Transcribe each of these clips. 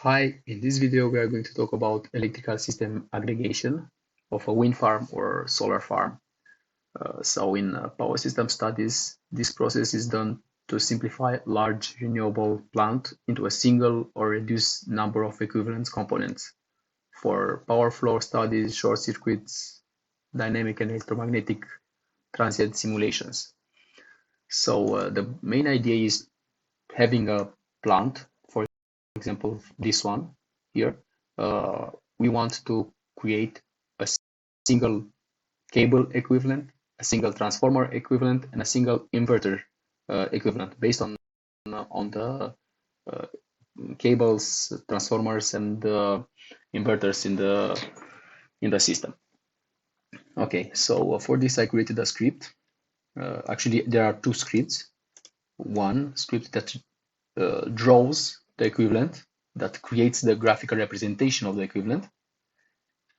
Hi, in this video we are going to talk about electrical system aggregation of a wind farm or solar farm. So in power system studies, this process is done to simplify large renewable plant into a single or reduced number of equivalent components. For power flow studies, short circuits, dynamic and electromagnetic transient simulations. So the main idea is having a plant, for example, this one here, we want to create a single cable equivalent, a single transformer equivalent, and a single inverter equivalent based on the uh, cables, transformers, and inverters in the system. Okay, so for this I created a script. Actually, there are two scripts. One script that draws the equivalent, that creates the graphical representation of the equivalent,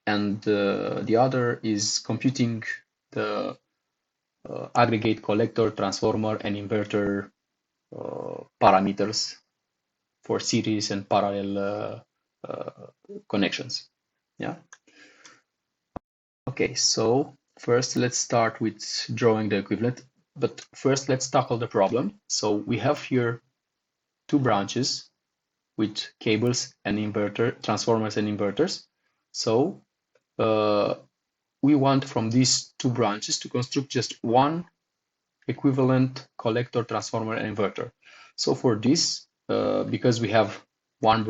and the other is computing the aggregate collector, transformer, and inverter parameters for series and parallel connections. Yeah. Okay, so first let's start with drawing the equivalent, but first let's tackle the problem. So we have here two branches with cables and inverter, transformers and inverters. So we want from these two branches to construct just one equivalent collector, transformer, and inverter. So for this, because we have one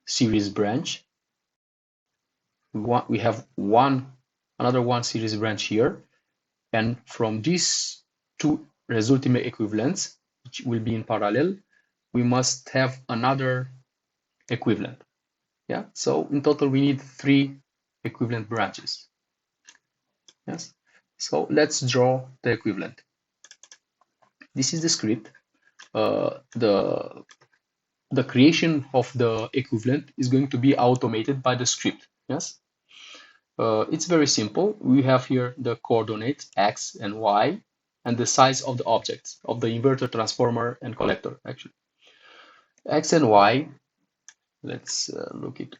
series branch, we have another one series branch here, and from these two resulting equivalents, which will be in parallel, we must have another equivalent. Yeah, so in total we need 3 equivalent branches. Yes, so let's draw the equivalent. This is the script. The creation of the equivalent is going to be automated by the script. Yes, it's very simple. We have here the coordinates x and y and the size of the objects of the inverter, transformer, and collector. Actually, x and y. Let's look it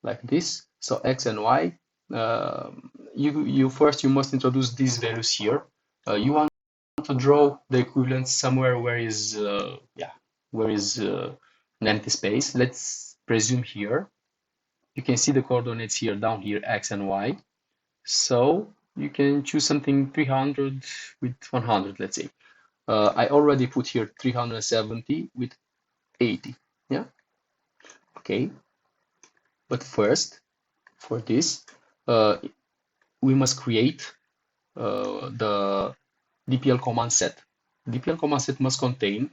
like this. So x and y. You must introduce these values here. You want to draw the equivalent somewhere where is an empty space. Let's presume here. You can see the coordinates here down here, x and y. So you can choose something 300 with 100, let's say. I already put here 370 with 80. Yeah. Okay. But first, for this, we must create the DPL command set. DPL command set must contain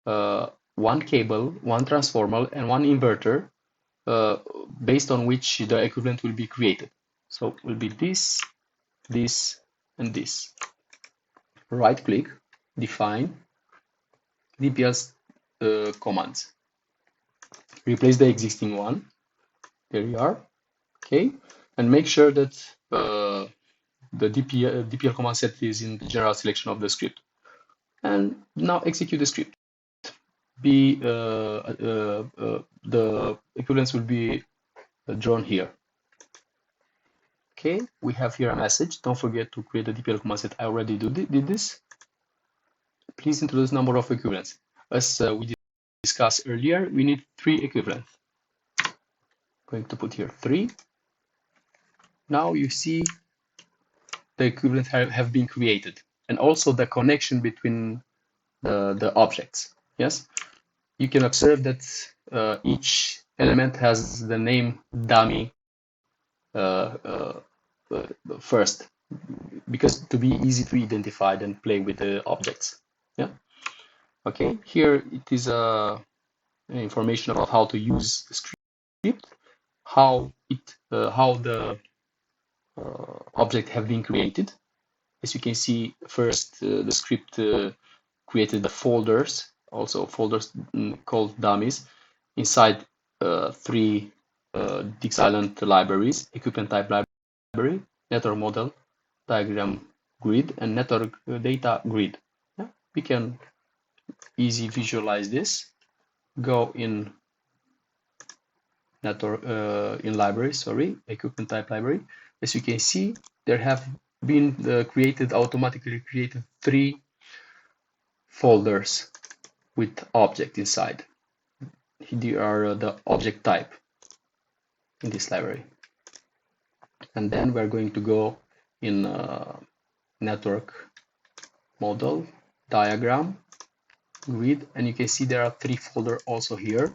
one cable, one transformer, and one inverter based on which the equivalent will be created. So it will be this, this, and this. Right click, define DPL commands. Replace the existing one. There you are. Okay, and make sure that the DPL command set is in the general selection of the script. And now execute the script. The equivalence will be drawn here. Okay, we have here a message. Don't forget to create the DPL command set. I already did this. Please introduce number of equivalents. As we discussed earlier, we need 3 equivalents. Going to put here 3. Now you see the equivalents have been created, and also the connection between the objects. Yes, you can observe that each element has the name dummy first, because to be easy to identify and play with the objects. Yeah. Okay. Here it is information about how to use the script, how the object have been created. As you can see, first the script created the folders, also folders called dummies, inside 3 Dix-Island libraries: equipment type library, network model, diagram grid, and network data grid. Yeah, we can easily visualize this. go in network in library, sorry, equipment type library, as you can see, there have been automatically created 3 folders with object inside. Here are the object type in this library. And then we're going to go in network model, diagram, grid, and you can see there are 3 folders also here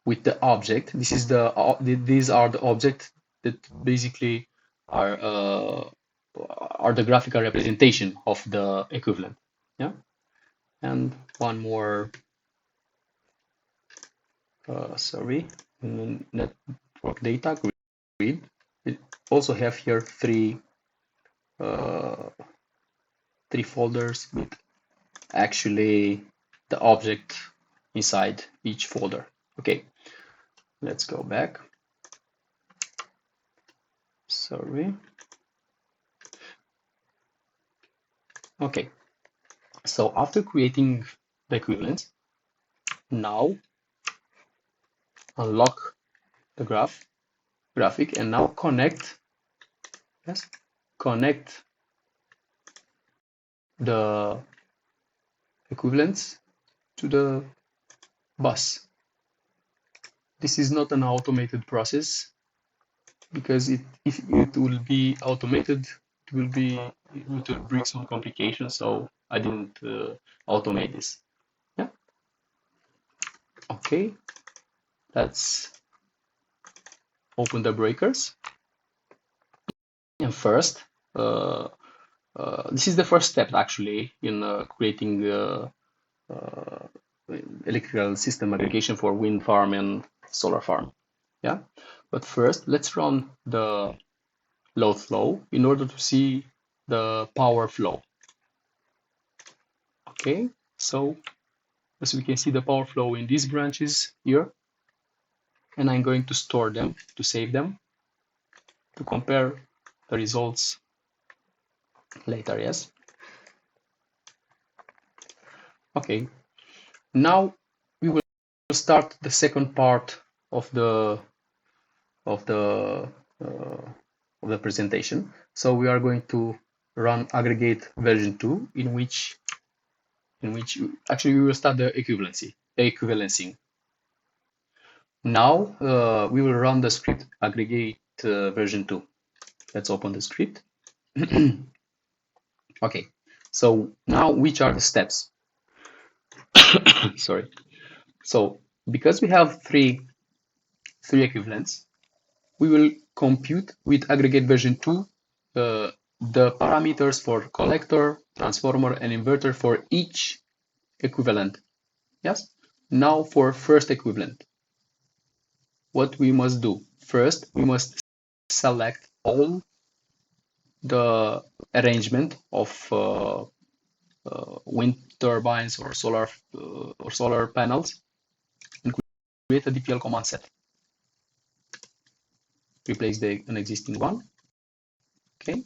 with the object. These are the objects that basically are the graphical representation of the equivalent. Yeah, and one more. Sorry, network data grid. We also have here 3 folders with actually the object inside each folder. Okay, let's go back. Sorry. Okay, so after creating the equivalence, now unlock the graphic and now connect the equivalence to the bus. This is not an automated process because if it will be automated, it will bring some complications. So I didn't automate this. Yeah. Okay. Let's open the breakers. And first, this is the first step actually in creating electrical system aggregation for wind farm and solar farm. Yeah, but first let's run the load flow in order to see the power flow. Okay, so as we can see the power flow in these branches here, and I'm going to store them, to save them, to compare the results later. Yes. Okay, now we will start the second part of the presentation. So we are going to run aggregate version 2, in which actually we will start the equivalencing. Now we will run the script aggregate version 2. Let's open the script. Okay, so now which are the steps? Sorry. So because we have three equivalents, we will compute with aggregate version 2 the parameters for collector, transformer, and inverter for each equivalent. Yes. Now for first equivalent, what we must do? First, we must select all the arrangement of wind turbines or solar panels and create a DPL command set. Replace an existing one. Okay.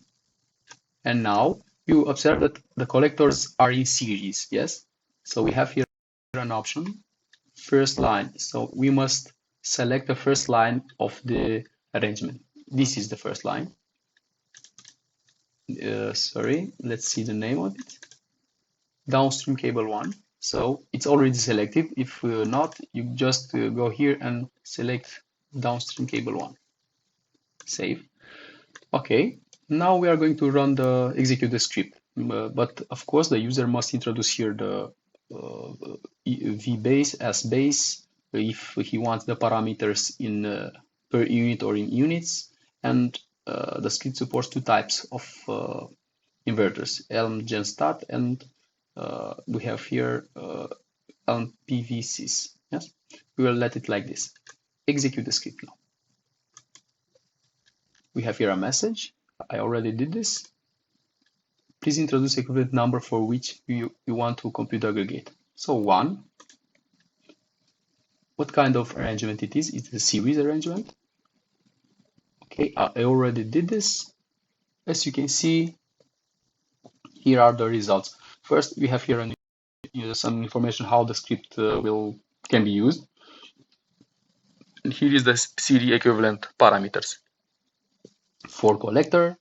And now you observe that the collectors are in series. Yes. So we have here an option, first line. So we must select the first line of the arrangement. This is the first line. Sorry, let's see the name of it. Downstream cable 1. So it's already selected. If not, you just go here and select downstream cable 1. Save. Okay, now we are going to execute the script. But of course, the user must introduce here the vbase as base if he wants the parameters in per unit or in units, and the script supports 2 types of inverters, Elm GenStat, and we have here Elm PVCs. Yes, we will let it like this. Execute the script now. We have here a message. I already did this. Please introduce equivalent number for which you want to compute the aggregate. So 1. What kind of arrangement it is? It's a series arrangement. Okay, I already did this. As you can see, here are the results. First, we have here some information how the script will can be used. And here is the series equivalent parameters. For collector,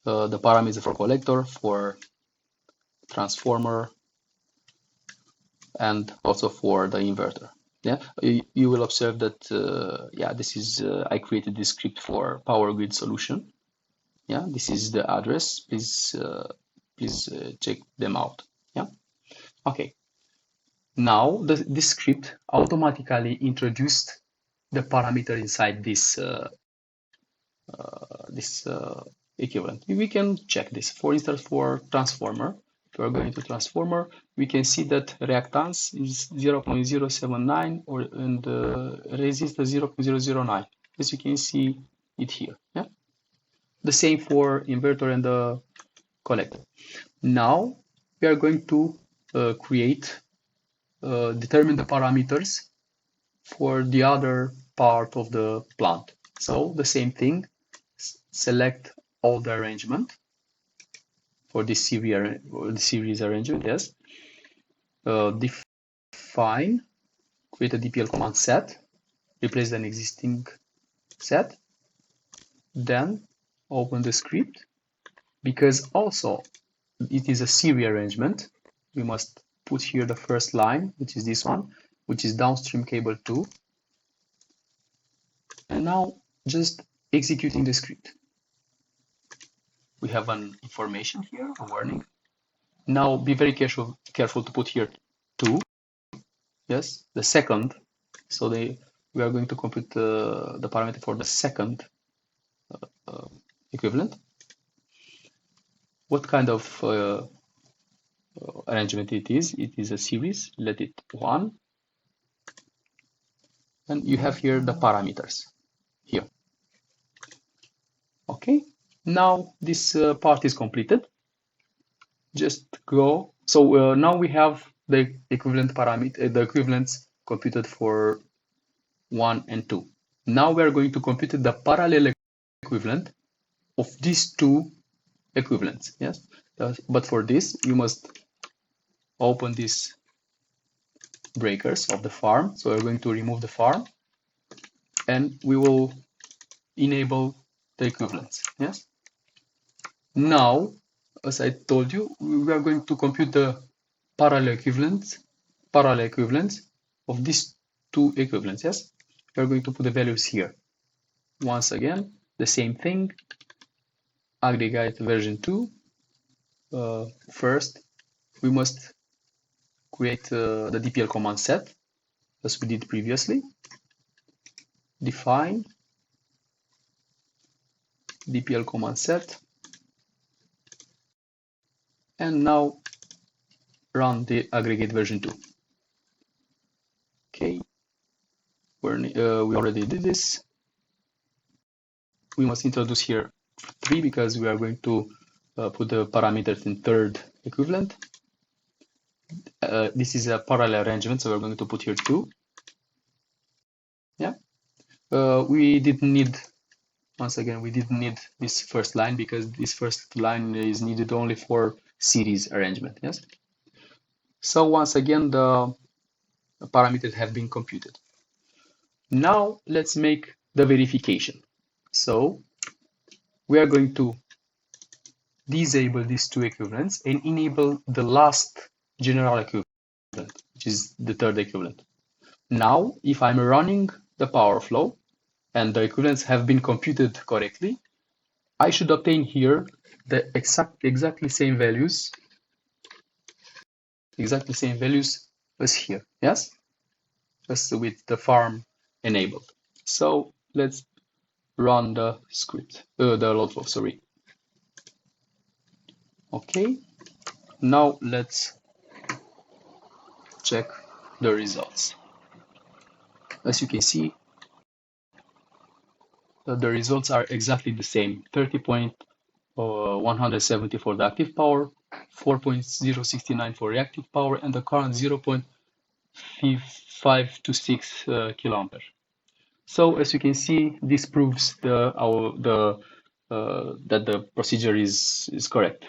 the parameter for collector, for transformer, and also for the inverter. Yeah, you will observe that yeah, this is I created this script for power grid solution. Yeah, this is the address. Please check them out. Yeah. Okay. Now this script automatically introduced the parameter inside this equivalent. We can check this. For instance, for transformer, if we are going to transformer, we can see that reactance is 0.079 and resistance 0.009. As you can see it here. Yeah. The same for inverter and the collector. Now we are going to determine the parameters for the other part of the plant. So the same thing, select all the arrangement for this series arrangement, yes. Define, create a DPL command set, replace an existing set, then open the script. Because also it is a series arrangement, we must put here the first line, which is this one, which is downstream cable 2. And now just executing the script. We have an information here, a warning. Now be very careful to put here 2. Yes, the second. So we are going to compute the parameter for the second equivalent. What kind of arrangement it is? It is a series. Let it 1. And you have here the parameters here. Okay. Now this part is completed. Just go. So now we have the equivalent parameter, the equivalents computed for 1 and 2. Now we are going to compute the parallel equivalent of these two equivalents. Yes, but for this you must open these breakers of the farm. So we're going to remove the farm, and we will enable the equivalents. Yes. Now, as I told you, we are going to compute the parallel equivalents of these two equivalents. Yes, we are going to put the values here. Once again, the same thing. Aggregate version 2. First, we must create the DPL command set as we did previously. Define DPL command set, and now run the aggregate version 2. Okay, we already did this. We must introduce here 3 because we are going to put the parameters in third equivalent. This is a parallel arrangement, so we're going to put here 2. Yeah. We didn't need, once again, we didn't need this first line because this first line is needed only for series arrangement. Yes. So once again, the parameters have been computed. Now let's make the verification. So we are going to disable these two equivalents and enable the last general equivalent, which is the third equivalent. Now, if I'm running the power flow and the equivalents have been computed correctly, I should obtain here the exactly same values as here. Yes, as with the farm enabled. So let's run the script, the load flow, sorry. Okay, now let's check the results. As you can see, the results are exactly the same. 30.170 for the active power, 4.069 for reactive power, and the current 0.526 kiloampere. So as you can see, this proves that the procedure is correct.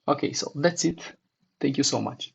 Okay, so that's it. Thank you so much.